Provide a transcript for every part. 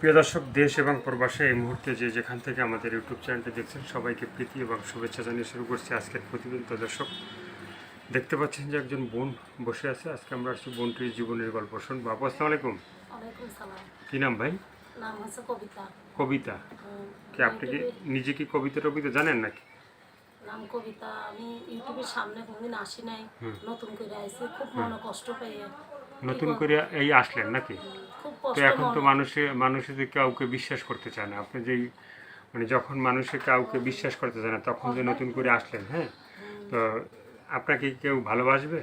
প্রিয় দর্শক, দেশ এবং প্রবাসে এই মুহূর্তে যে যেখান থেকে আমাদের ইউটিউব চ্যানেলটি দেখছেন সবাইকে প্রীতি এবং শুভেচ্ছা জানিয়ে শুরু করছি আজকের প্রতিদিন। তো দর্শক, দেখতে পাচ্ছেন যে একজন বোন বসে আছে। আজকে আমরা আসছি বোনটির জীবনের গল্প শুনবো। আপু, আসসালামু আলাইকুম। ওয়ালাইকুম সালাম। কী নাম ভাই? নাম হচ্ছে কবিতা। কবিতা। কি আপনি কি নিজে কি কবিতা টবিতা জানেন নাকি? নাম কবিতা। আমি ইউটিউবের সামনে কোনদিন আসি নাই, নতুন করে আইছি, খুব মনে কষ্ট পেয়ে। নতুন করে এই আসলেন নাকি? খুব তো কষ্ট এখন তো মনে। মানুষে যে কাউকে বিশ্বাস করতে চায় না। আপনি যেই মানে যখন মানুষে কাউকে বিশ্বাস করতে চায় না তখন যে নতুন করে আসলেন, হ্যাঁ, তো আপনাকে কেউ ভালোবাসবে?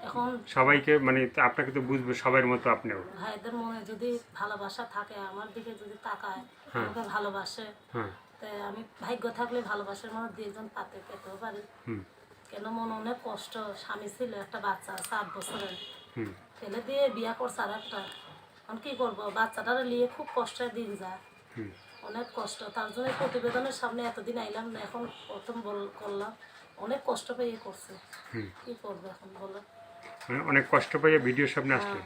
এখন সবাইকে মানে আপনাকে তো বুঝবে সবার মতো আপনিও। ভাইদের মনে যদি ভালোবাসা থাকে, আমার দিকে যদি তাকায়, আমাকে ভালোবাসে, হ্যাঁ। তাই আমি ভাগ্য থাকলে ভালোবাসার মনে দুই একজন পেতেও পারি। কেন মনে অনেক কষ্ট। স্বামী ছিল, একটা বাচ্চা আছে 8 বছরের, ফেলে দিয়ে বিয়া করছে আর একটা। এখন কি করবো, বাচ্চাটারে নিয়ে খুব কষ্টের দিন যায়, অনেক কষ্ট। তার জন্য প্রতিবেদনের সামনে এতদিন আইলাম না, এখন প্রথম করলাম। অনেক কষ্ট পেয়ে করছে, কি করবো এখন বলো। মানে অনেক কষ্ট পাইয়ে ভিডিওর সামনে আসলেন।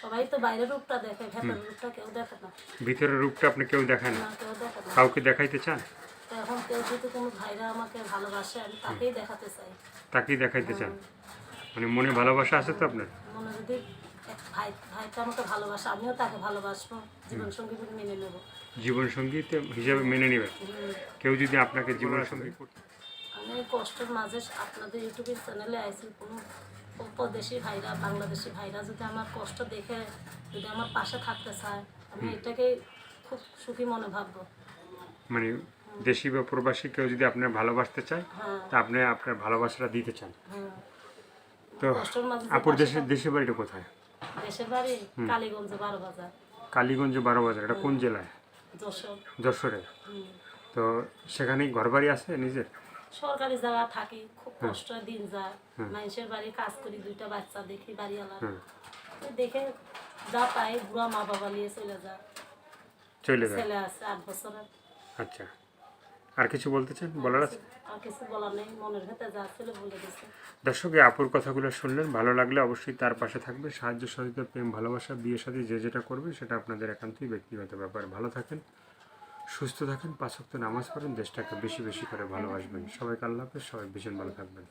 সবাই তো বাইরের রূপটা দেখে, ভেতরের রূপটা কেউ দেখে না। ভিতরের রূপটা আপনি কেউ দেখেন না, না, কেউ দেখে না। কাউকে দেখাইতে চান? তো এখন কেউ যদি কোনো ভাইরা আমাকে ভালোবাসে, আমি তাকেই দেখাতে চাই। তাকেই দেখাইতে চান? মানে মনে ভালোবাসা আছে তো আপনার? মনে যদি এক ভাইটা আমাকে ভালোবাসে, আমিও তাকে ভালোবাসবো, জীবনসঙ্গী বলে মেনে নেবো। জীবনসঙ্গী হিসেবে মেনে নেবেন কেউ যদি আপনাকে জীবনসঙ্গী করতে? আমি কষ্টের মাঝে আপনাদের ইউটিউবের চ্যানেলে আইছি, কোনো প্রদেশি ভাইরা, বাংলাদেশি ভাইরা যদি আমার কষ্ট দেখে যদি আমার পাশে থাকতে চায়, আমি এটাকেই খুব সুখী মনে ভাববো। মানে দেশি বা প্রবাসী কেউ যদি আপনার ভালোবাসতে চায়, তা আপনি আপনার ভালোবাসাটা দিতে চান। তো কষ্টের মাঝে আপুর দেশের বাড়িটা কোথায়? দেশের বাড়ি কালীগঞ্জে 12 বাজার। কালীগঞ্জ 12 বাজার, এটা কোন জেলায়? যশোর। যশোরে। তো সেখানেই ঘর বাড়ি আছে নিজের? সরকারি জায়গা থাকি, খুব কষ্ট দিন যায়। মানুষের বাড়ি কাজ করি, 2টা বাচ্চা দেখি, বাড়িওয়ালা দেখে যা পাই, বুড়া মা বাবা নিয়ে চলে যায়। ছেলে আছে 8 বছরের। আচ্ছা, আর কিছু বলতে চান? বলার আছে? আর কিছু বলার নেই, মনের ভেতরে যা ছিল বলে দিচ্ছে। দর্শক, আপুর কথাগুলো শুনলেন, ভালো লাগলে অবশ্যই তার পাশে থাকবে। সাহায্য সহযোগিতা, প্রেম, ভালোবাসা, বিয়ে সাথে যে যেটা করবে সেটা আপনাদের একান্তই ব্যক্তিগত ব্যাপার। ভালো থাকেন, সুস্থ থাকেন, 5 ওয়াক্ত নামাজ পড়েন, দেশটাকে বেশি বেশি করে ভালোবাসবেন। সবাইকে আল্লাহ হাফেজ, সবাই ভীষণ ভালো থাকবেন।